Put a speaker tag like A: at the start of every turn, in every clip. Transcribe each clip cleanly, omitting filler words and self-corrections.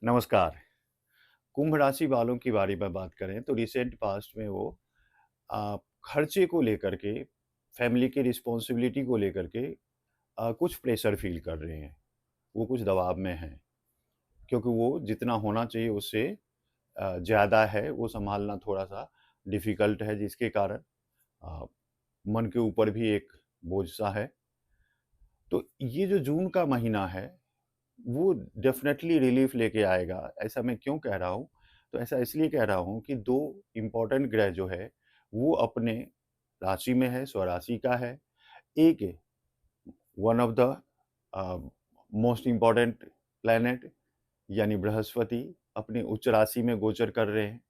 A: नमस्कार। कुंभ राशि वालों की बारे में बात करें तो रिसेंट पास्ट में वो खर्चे को लेकर के, फैमिली की रिस्पॉन्सिबिलिटी को लेकर के कुछ प्रेशर फ़ील कर रहे हैं। वो कुछ दबाव में हैं, क्योंकि वो जितना होना चाहिए उससे ज़्यादा है, वो सँभालना थोड़ा-सा डिफ़िकल्ट है, जिसके कारण अ, मन के ऊपर भी एक बोझ-सा है। तो ये जो जून का महीना है, वो डेफ़िनेटली रिलीफ़ लेके आएगा। ऐसा मैं क्यों कह रहा हूँ? तो ऐसा इसलिए कह रहा हूँ कि 2 इम्पोर्टेंट ग्रह जो है, वो अपने राशि में है, स्वराशि का है। एक one of the a, most important planet यानी बृहस्पति अपनी उच्च राशि में गोचर कर रहे हैं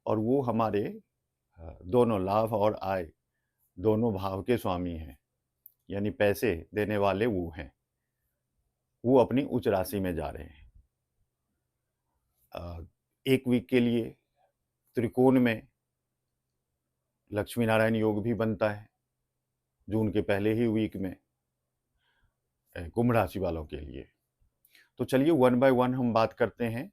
A: और वो हमारे दोनों लाभ और आय, दोनों भाव के स्वामी हैं, यानी पैसे देने वाले वो हैं। वो अपनी उच्च राशि में जा रहे हैं। 1 वीक के लिए त्रिकोण में लक्ष्मी नारायण योग भी बनता है, जून के पहले ही वीक में कुंभ राशि वालों के लिए। तो चलिए वन बाय वन हम बात करते हैं,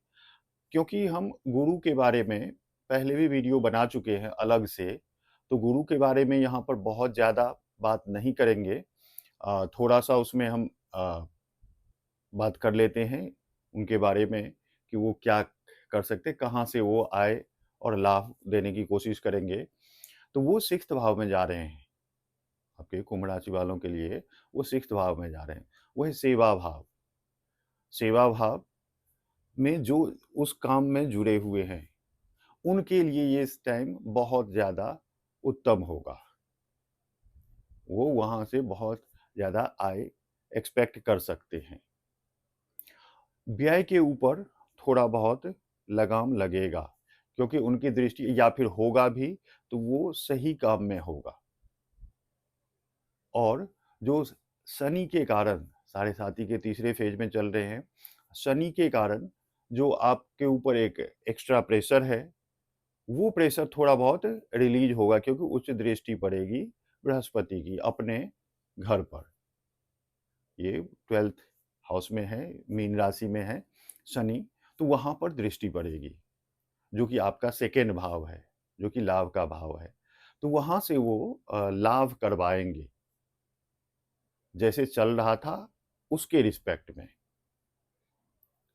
A: क्योंकि हम गुरु के बारे में पहले भी वीडियो बना चुके हैं अलग से, तो गुरु के बारे में यहाँ पर बहुत ज़्यादा बात नहीं करेंगे। थोड़ा-सा उसमें हम बात कर लेते हैं उनके बारे में कि वो क्या कर सकते हैं, कहाँ से वो आय और लाभ देने की कोशिश करेंगे। तो वो 6th भाव में जा रहे हैं, आपके कुंभ राशि वालों के लिए वो 6th भाव में जा रहे हैं। वो है सेवा भाव। सेवा भाव में जो उस काम में जुड़े हुए हैं, उनके लिए ये इस टाइम बहुत ज़्यादा उत्तम होगा। वो वहाँ से बहुत ज़्यादा आय एक्सपेक्ट कर सकते हैं। व्यय के ऊपर थोड़ा बहुत लगाम लगेगा, क्योंकि उनकी दृष्टि या फिर होगा भी तो वो सही काम में होगा। और जो शनि के कारण साढ़े साथी के तीसरे फेज में चल रहे हैं, शनि के कारण जो आपके ऊपर एक एक्स्ट्रा प्रेशर है, वो प्रेशर थोड़ा बहुत रिलीज होगा, क्योंकि उच्च दृष्टि पड़ेगी बृहस्पति की अपने घर पर। ये 12th हाउस में है, मीन राशि में है शनि, तो वहाँ पर दृष्टि पड़ेगी, जो कि आपका सेकेंड भाव है, जो कि लाभ का भाव है। तो वहाँ से वो लाभ करवाएँगे, जैसे चल रहा था उसके रिस्पेक्ट में।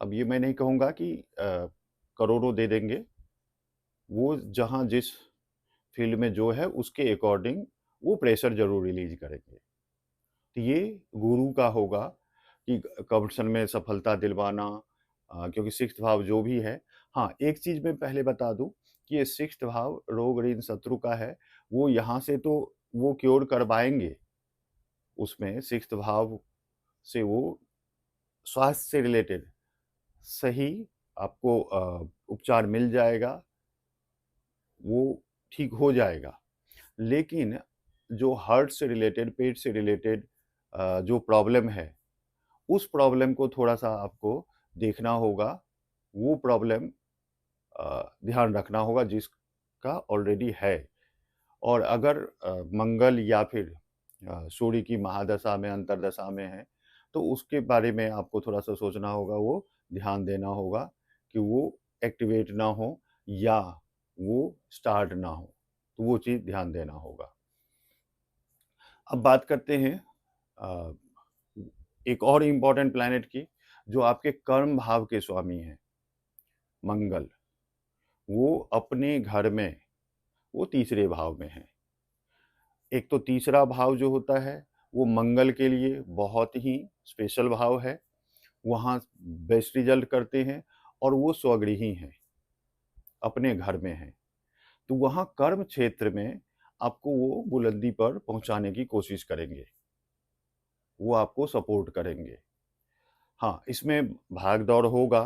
A: अब ये मैं नहीं कहूँगा कि करोड़ों दे देंगे, वो जहाँ जिस फ़ील्ड में जो है उसके अकॉर्डिंग वो प्रेशर ज़रूर रिलीज़ करेंगे। तो ये गुरु का होगा कि कमिशन में सफलता दिलवाना, क्योंकि 6th भाव जो भी है। हाँ, एक चीज़ मैं पहले बता दूँ कि ये 6th भाव रोग, ऋण, शत्रु का है, वो यहाँ से तो वो क्योर करवाएँगे, उसमें 6th भाव से वो स्वास्थ्य से रिलेटेड सही आपको उपचार मिल जाएगा, वो ठीक हो जाएगा। लेकिन जो हार्ट से रिलेटेड, पेट से रिलेटेड जो प्रॉब्लम है, उस प्रॉब्लम को थोड़ा-सा आपको देखना होगा। वो प्रॉब्लम ध्यान रखना होगा जिसका ऑलरेडी है। और अगर मंगल या फिर सूर्य की महादशा में, अंतर्दशा में है, तो उसके बारे में आपको थोड़ा-सा सोचना होगा, वो ध्यान देना होगा कि वो एक्टिवेट ना हो या वो स्टार्ट ना हो। तो वो चीज़ ध्यान देना होगा। अब बात करते हैं अ, एक और इम्पोर्टेंट प्लैनेट की, जो आपके कर्म भाव के स्वामी हैं, मंगल। वो अपने घर में, वो तीसरे भाव में हैं। एक तो तीसरा भाव जो होता है, वो मंगल के लिए बहुत ही स्पेशल भाव है। वहाँ बेस्ट रिज़ल्ट करते हैं और वो स्वगृही हैं, अपने घर में हैं। तो वहाँ कर्म क्षेत्र में आपको वो बुलंदी पर पहुँचाने की कोशिश करेंगे। वो आपको सपोर्ट करेंगे। हाँ, इसमें भाग-दौड़ होगा,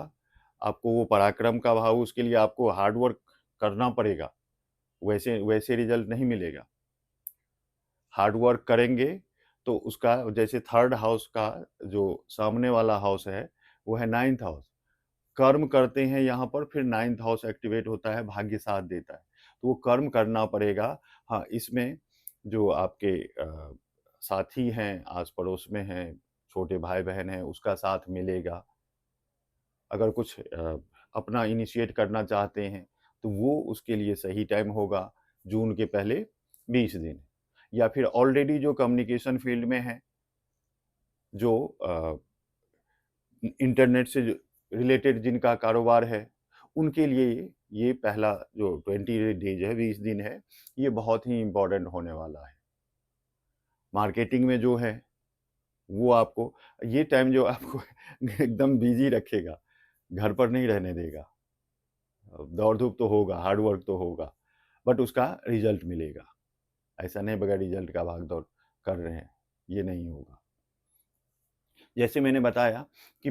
A: आपको वो पराक्रम का भाव, उसके लिए आपको हार्ड वर्क करना पड़ेगा, वैसे वैसे रिज़ल्ट नहीं मिलेगा। हार्ड वर्क करेंगे, तो उसका जैसे 3rd हाउस का जो सामने वाला हाउस है, वो है 9th हाउस। कर्म करते हैं यहाँ पर, फिर 9th हाउस एक्टिवेट होता है, भाग्य साथ देता है। तो वो कर्म करना पड़ेगा। हाँ, इसमें जो आपके साथी हैं, आस-पड़ोस में हैं, छोटे भाई-बहन हैं, उसका साथ मिलेगा। अगर कुछ अपना इनिशिएट करना चाहते हैं, तो वो उसके लिए सही टाइम होगा जून के पहले 20 दिन। या फिर ऑलरेडी जो कम्युनिकेशन फील्ड में हैं, जो इंटरनेट से रिलेटेड जिनका कारोबार है, उनके लिए ये पहला जो 20 डेज है, 20 दिन है, ये बहुत ही इम्पोर्टेंट होने वाला है। मार्केटिंग में जो है, वो आपको ये टाइम जो आपको एकदम बिज़ी रखेगा, घर पर नहीं रहने देगा। दौड़-धूप तो होगा, हार्ड वर्क तो होगा, बट उसका रिज़ल्ट मिलेगा। ऐसा नहीं बगैर रिज़ल्ट का भाग-दौड़ कर रहे हैं, ये नहीं होगा। जैसे मैंने बताया कि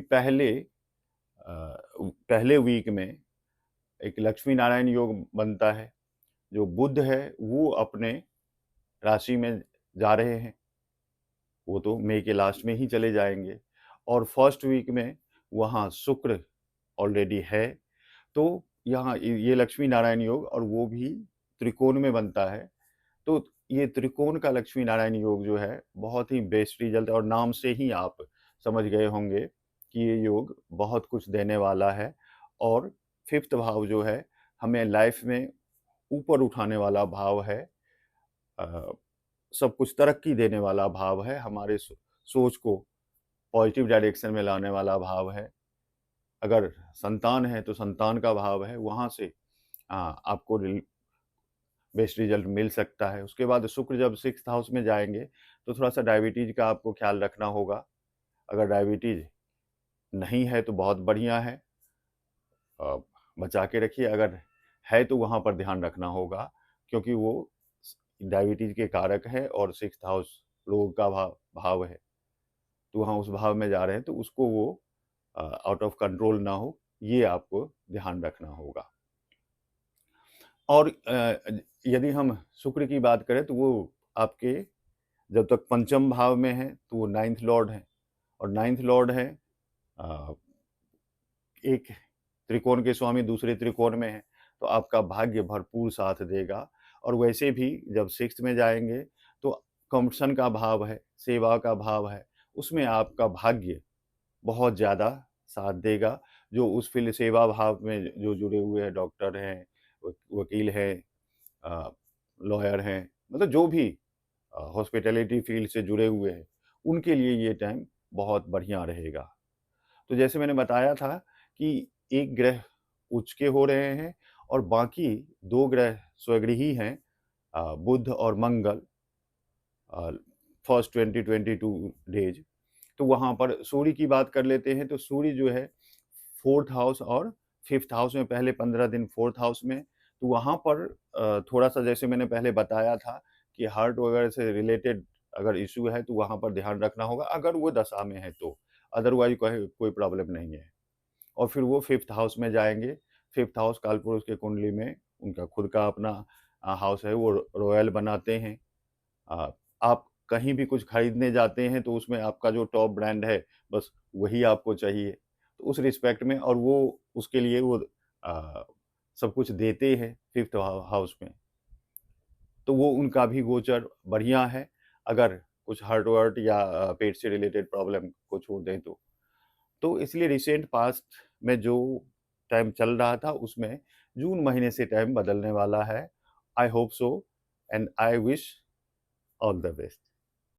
A: पहले वीक में एक लक्ष्मी नारायण योग बनता है। जो बुध है वो अपने राशि में जा रहे हैं, वो तो मई के लास्ट में ही चले जाएंगे। और फर्स्ट वीक में वहाँ शुक्र ऑलरेडी है, तो यहाँ ये लक्ष्मी नारायण योग और वो भी त्रिकोण में बनता है। तो ये त्रिकोण का लक्ष्मी नारायण योग जो है बहुत ही बेस्ट रिजल्ट, और नाम से ही आप समझ गए होंगे कि ये योग बहुत कुछ देने वाला है। और फिफ्थ भाव जो है हमें लाइफ में ऊपर उठाने वाला भाव है, अ, सब कुछ तरक्की देने वाला भाव है, हमारे सोच को पॉजिटिव डायरेक्शन में लाने वाला भाव है। अगर संतान है तो संतान का भाव है, वहाँ से आपको बेस्ट रिजल्ट मिल सकता है। उसके बाद शुक्र जब 6th हाउस में जाएंगे तो थोड़ा सा डायबिटीज का आपको ख्याल रखना होगा। अगर डायबिटीज नहीं है तो बहुत बढ़िया है, अ, बचा के रखिए। अगर है तो वहाँ पर ध्यान रखना होगा, क्योंकि वो डायबिटीज के कारक है और 6th हाउस रोग का भाव है। तो वहाँ उस भाव में जा रहे हैं तो उसको वो आउट ऑफ कंट्रोल ना हो, ये आपको ध्यान रखना होगा। और यदि हम शुक्र की बात करें तो वो आपके जब तक पंचम भाव में है तो वो 9th लॉर्ड है, और 9th लॉर्ड है एक त्रिकोण के स्वामी दूसरे त्रिकोण में है, तो आपका भाग्य भरपूर साथ देगा। और वैसे भी जब 6th में जाएंगे तो कॉम्पिटिशन का भाव है, सेवा का भाव है, उसमें आपका भाग्य बहुत ज़्यादा साथ देगा। जो उस फील्ड सेवा भाव में जो जुड़े हुए हैं, डॉक्टर हैं, वकील हैं, लॉयर हैं, मतलब जो भी हॉस्पिटैलिटी फील्ड से जुड़े हुए हैं, उनके लिए ये टाइम बहुत बढ़िया रहेगा। तो जैसे मैंने बताया था कि एक ग्रह उच्च के हो रहे हैं और बाकी 2 ग्रह स्वगृही हैं, बुध और मंगल, फर्स्ट 2022 डेज। तो वहाँ पर सूर्य की बात कर लेते हैं, तो सूर्य जो है 4th हाउस और 5th हाउस में, पहले 15 दिन 4th हाउस में। तो वहाँ पर थोड़ा-सा जैसे मैंने पहले बताया था कि हार्ट वगैरह से रिलेटेड अगर इश्यू है तो वहाँ पर ध्यान रखना होगा, अगर वो दशा में है तो। अदरवाइज़ कोई प्रॉब्लम नहीं है। और फिर वो 5th हाउस में जाएँगे। 5th हाउस कालपुरुष के कुंडली में उनका खुद का अपना हाउस है, वो रॉयल बनाते हैं। अ, आप कहीं भी कुछ खरीदने जाते हैं तो उसमें आपका जो टॉप ब्रांड है, बस वही आपको चाहिए। तो उस रिस्पेक्ट में, और वो उसके लिए वो सब कुछ देते हैं 5th हाउस में। तो वो उनका भी गोचर बढ़िया है, अगर कुछ हर्ट-वर्ट या पेट से रिलेटेड प्रॉब्लम को छोड़ दें तो। तो इसलिए रिसेंट पास्ट में जो टाइम चल रहा था उसमें जून महीने से टाइम बदलने वाला है। I hope so and I wish all the best.